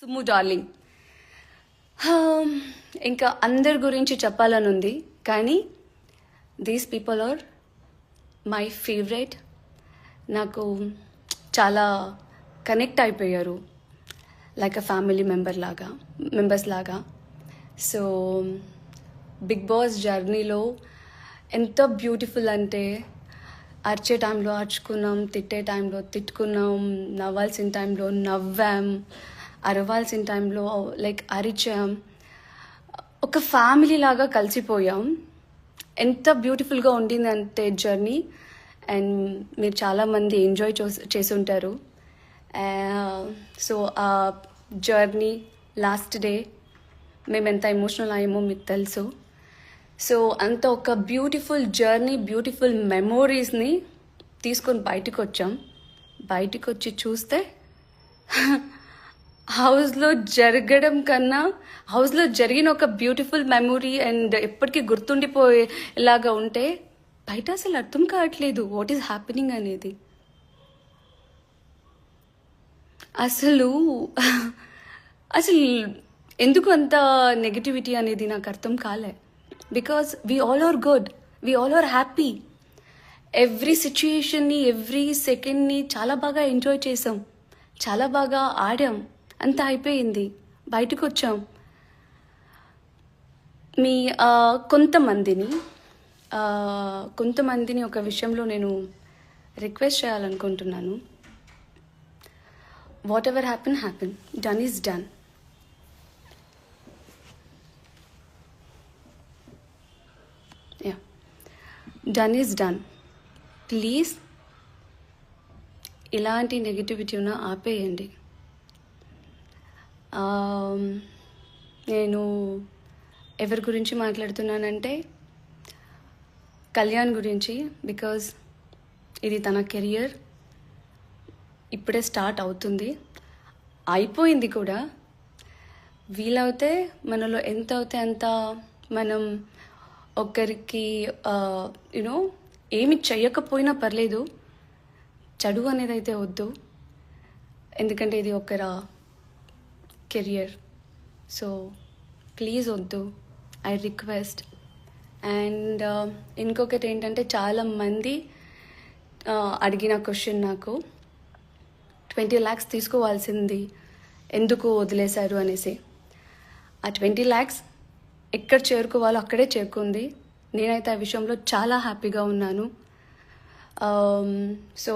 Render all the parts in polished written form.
Summu darling. ఇంకా అందరి గురించి చెప్పాలని ఉంది, కానీ these people are my favourite. నాకు చాలా కనెక్ట్ అయిపోయారు, లైక్ అ ఫ్యామిలీ మెంబర్స్ లాగా. సో బిగ్ బాస్ జర్నీలో ఎంత బ్యూటిఫుల్ అంటే, అరిచే టైంలో అరుచుకున్నాం, తిట్టే టైంలో తిట్టుకున్నాం, నవ్వాల్సిన టైంలో నవ్వాం, అరవాల్సిన టైంలో లైక్ అరిచాం. ఒక ఫ్యామిలీ లాగా కలిసిపోయాం. ఎంత బ్యూటిఫుల్గా ఉండిందంటే జర్నీ, అండ్ మీరు చాలామంది ఎంజాయ్ చేసి ఉంటారు. సో ఆ జర్నీ లాస్ట్ డే మేము ఎంత ఎమోషనల్ అయ్యామో మీకు తెలుసు. సో అంత ఒక బ్యూటిఫుల్ జర్నీ, బ్యూటిఫుల్ మెమోరీస్ని తీసుకొని బయటకు వచ్చాం. బయటకు వచ్చి చూస్తే హౌస్లో జరగడం కన్నా హౌస్లో జరిగిన ఒక బ్యూటిఫుల్ మెమొరీ అండ్ ఎప్పటికీ గుర్తుండిపోయేలాగా ఉంటే బయట అసలు అర్థం కావట్లేదు వాట్ ఈస్ హ్యాపెనింగ్ అనేది. అసలు అసలు ఎందుకు అంత నెగటివిటీ అనేది నాకు అర్థం కాలే. Because we all are good, we all are happy. Every సిచ్యుయేషన్ని, ఎవ్రీ సెకండ్ని చాలా బాగా ఎంజాయ్ చేసాం, చాలా బాగా ఆడాం. అంతా అయిపోయింది, బయటకు వచ్చాం. మీ కొంతమందిని ఒక విషయంలో నేను రిక్వెస్ట్ చేయాలనుకుంటున్నాను. What ever happen, done is done. Done is done. Please ఇలాంటి నెగిటివిటీ ఉన్న ఆపేయండి. నేను ఎవరి గురించి మాట్లాడుతున్నానంటే కళ్యాణ్ గురించి. బికాజ్ ఇది తన కెరియర్, ఇప్పుడే స్టార్ట్ అవుతుంది, అయిపోయింది కూడా. వీలవుతే మనలో ఎంత అవుతే అంత మనం ఒకరికి యూనో ఏమి చెయ్యకపోయినా పర్లేదు, చెడు అనేది అయితే వద్దు. ఎందుకంటే ఇది ఒకరా కెరియర్. సో ప్లీజ్ వద్దు, ఐ రిక్వెస్ట్. అండ్ ఇంకొకటి ఏంటంటే, చాలామంది అడిగిన క్వశ్చన్ నాకు, 20 lakhs తీసుకోవాల్సింది ఎందుకు వదిలేశారు అనేసి. ఆ 20 lakhs ఎక్కడ చేరుకోవాలో అక్కడే చేరుకుంది. నేనైతే ఆ విషయంలో చాలా హ్యాపీగా ఉన్నాను. సో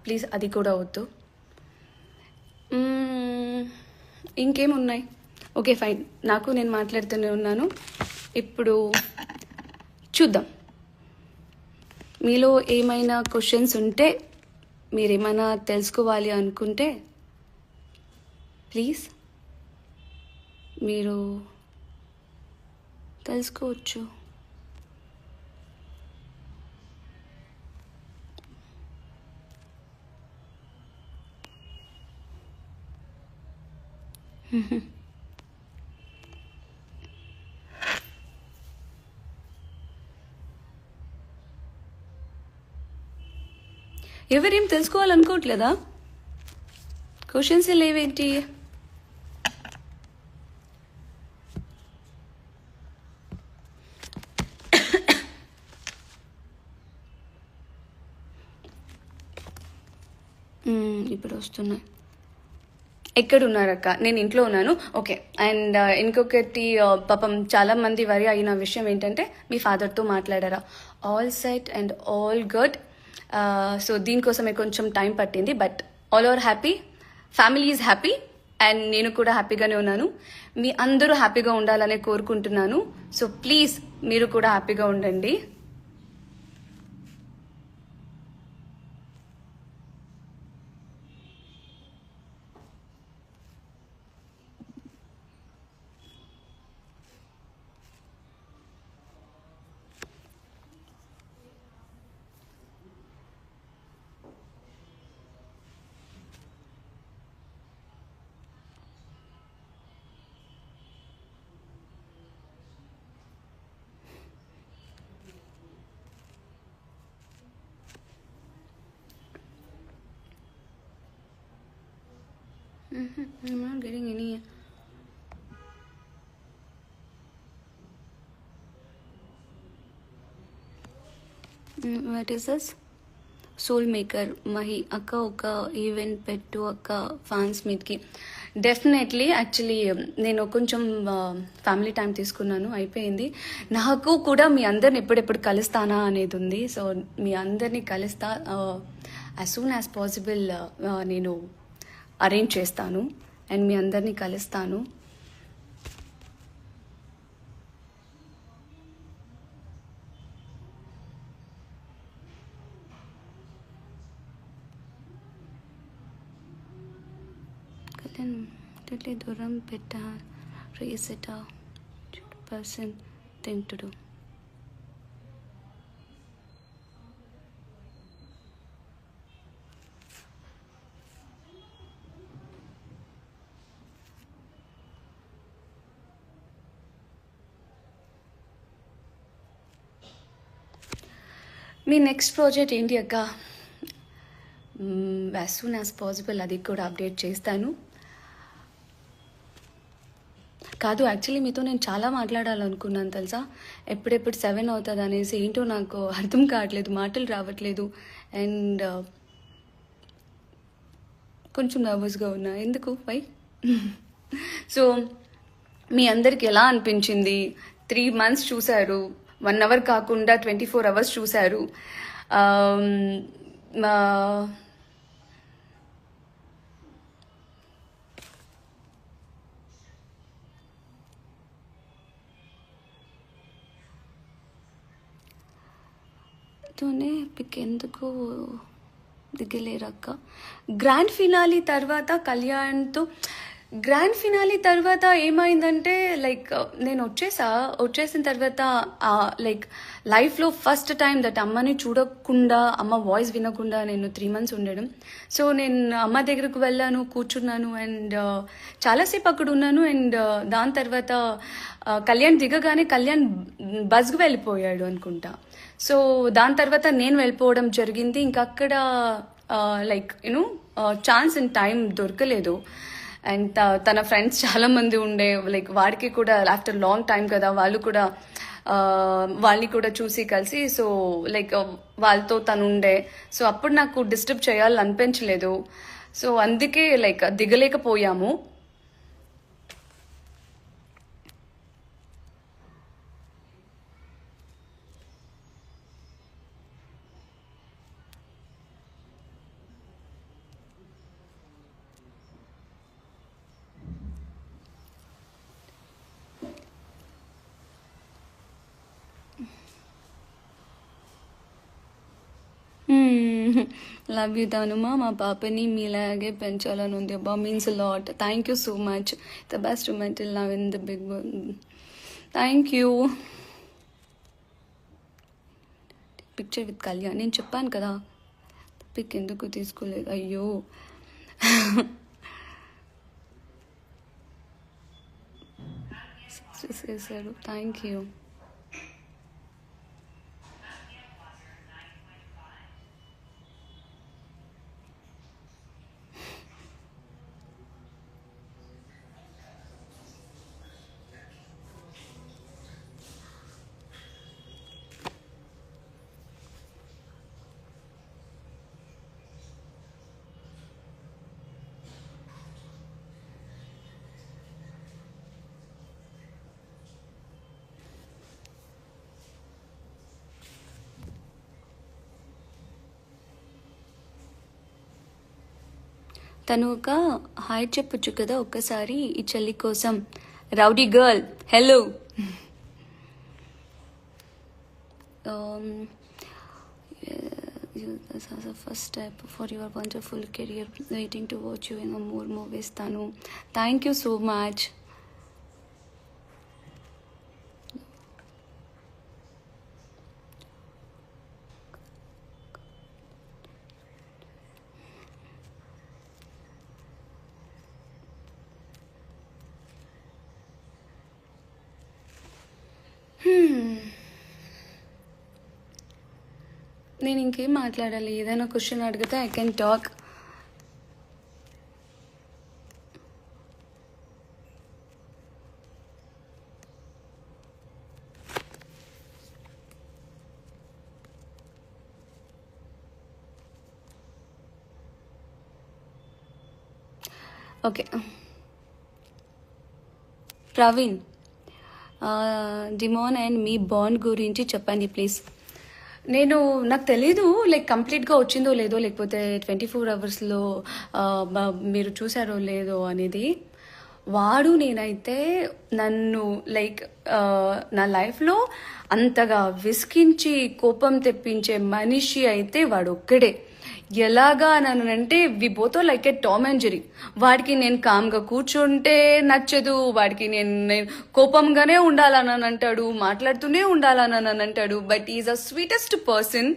ప్లీజ్ అది కూడా వద్దు. ఇంకేమున్నాయి? ఓకే ఫైన్, నేను మాట్లాడుతూనే ఉన్నాను. ఇప్పుడు చూద్దాం, మీలో ఏమైనా క్వశ్చన్స్ ఉంటే, మీరేమైనా తెలుసుకోవాలి అనుకుంటే ప్లీజ్ మీరు తెలుసుకోవచ్చు. ఎవరేం తెలుసుకోవాలనుకోవట్లేదా? క్వశ్చన్స్ లేవేంటి? ఇప్పుడు వస్తున్నాయి. ఎక్కడున్నారక్క? నేను ఇంట్లో ఉన్నాను. ఓకే. అండ్ ఇంకొకటి, పాపం చాలా మంది వరి అయిన విషయం ఏంటంటే, మీ ఫాదర్తో మాట్లాడారా? All set and all good. So దీనికోసమే కొంచెం టైం పట్టింది, but all are happy, family is happy, and నేను కూడా హ్యాపీగానే ఉన్నాను. మీ అందరూ హ్యాపీగా ఉండాలనే కోరుకుంటున్నాను. సో ప్లీజ్ మీరు కూడా హ్యాపీగా ఉండండి. I'm not getting any. What is this? Soul maker Mahi అక్క ఒక ఈవెంట్ పెట్టు అక్క ఫ్యాన్స్ మీట్కి. డెఫినెట్లీ. యాక్చువల్లీ నేను కొంచెం ఫ్యామిలీ టైం తీసుకున్నాను, అయిపోయింది. నాకు కూడా మీ అందరిని ఎప్పుడెప్పుడు కలుస్తానా అనేది ఉంది. సో మీ అందరినీ కలుస్తా, యాజ్ సూన్ యాజ్ పాసిబుల్ నేను అరేంజ్ చేస్తాను అండ్ మీ అందరినీ కలుస్తాను. దూరం పెట్టా రీసెట్ పర్సన్ తింటుడు. మీ నెక్స్ట్ ప్రాజెక్ట్ ఏంటి అక్క? యాజ్ సూన్ యాజ్ పాసిబుల్ అది కూడా అప్డేట్ చేస్తాను. కాదు, యాక్చువల్లీ మీతో నేను చాలా మాట్లాడాలనుకున్నాను తెలుసా. ఎప్పుడెప్పుడు 7 అవుతుంది అనేసి ఏంటో నాకు అర్థం కావట్లేదు, మాటలు రావట్లేదు. అండ్ కొంచెం నర్వస్గా ఉన్నా. ఎందుకు వై? సో మీ అందరికి ఎలా అనిపించింది? 3 months చూశారు, 1 hour కాకుండా 24 hours చూశారు. తోనే పిక్ ఎందుకు దిగలేరక్క? గ్రాండ్ ఫినాలి తర్వాత కళ్యాణ్తో గ్రాండ్ ఫినాలి తర్వాత ఏమైందంటే లైక్ నేను వచ్చేసిన తర్వాత లైక్ లైఫ్లో ఫస్ట్ టైం దట్ అమ్మని చూడకుండా, అమ్మ వాయిస్ వినకుండా నేను 3 months ఉండడం. సో నేను అమ్మ దగ్గరకు వెళ్ళాను, కూర్చున్నాను అండ్ చాలాసేపు అక్కడ ఉన్నాను. అండ్ దాని తర్వాత కళ్యాణ్ దిగగానే కళ్యాణ్ బస్కు వెళ్ళిపోయాడు అనుకుంటా. సో దాని తర్వాత నేను వెళ్ళిపోవడం జరిగింది. ఇంకా అక్కడ like you know chance and time దొరకలేదు. అండ్ తన ఫ్రెండ్స్ చాలా మంది ఉండే, లైక్ వాడికి కూడా ఆఫ్టర్ లాంగ్ టైం కదా, వాళ్ళని కూడా చూసి కలిసి, సో లైక్ వాళ్ళతో తను ఉండే. సో అప్పుడు నాకు డిస్టర్బ్ చేయాలని అనిపించలేదు. సో అందుకే లైక్ దిగలేకపోయాము. లవ్ యూ తానుమా. మా పాపని మీలాగే పెంచాలని ఉంది అబ్బా. Means lot. Thank you so much. The best mental love in the big world. Thank you. Picture with Kalyan. నేను చెప్పాను కదా పిక్ ఎందుకు తీసుకోలేదు. అయ్యో చేశారు. థ్యాంక్ యూ. తను ఒక హాయ్ చెప్పొచ్చు కదా ఒక్కసారి ఈ చెల్లి కోసం. Rowdy girl hello. This is the first step for your wonderful career. Waiting to watch you in more movies. Tanu, thank you so much. నేను ఇంకేం మాట్లాడాలి? ఏదైనా క్వశ్చన్ అడిగితే I can talk. Okay. Praveen, Damon and me bond గురించి చెప్పండి please. నాకు తెలీదు like కంప్లీట్గా వచ్చిందో లేదో, లేకపోతే 24 అవర్స్లో మీరు చూసారో లేదో అనేది. వాడు నేనైతే నన్ను లైక్ నా లైఫ్లో అంతగా విసికించి కోపం తెప్పించే మనిషి అయితే వాడు ఒక్కడే. ఎలాగా అంటే we both are like a Tom and Jerry. వాడికి నేను కామ్గా కూర్చుంటే నచ్చదు, వాడికి నేను కోపంగానే ఉండాలని అంటాడు, మాట్లాడుతూనే ఉండాలని అంటాడు. But is a sweetest person.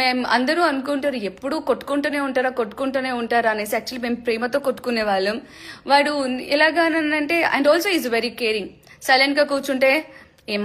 మేము అందరూ అనుకుంటారు ఎప్పుడూ కొట్టుకుంటూనే ఉంటారా అనేసి. యాక్చువల్లీ మేము ప్రేమతో కొట్టుకునే వాళ్ళం. వాడు ఎలాగానంటే and also is very caring. సైలెంట్గా కూర్చుంటే ఏం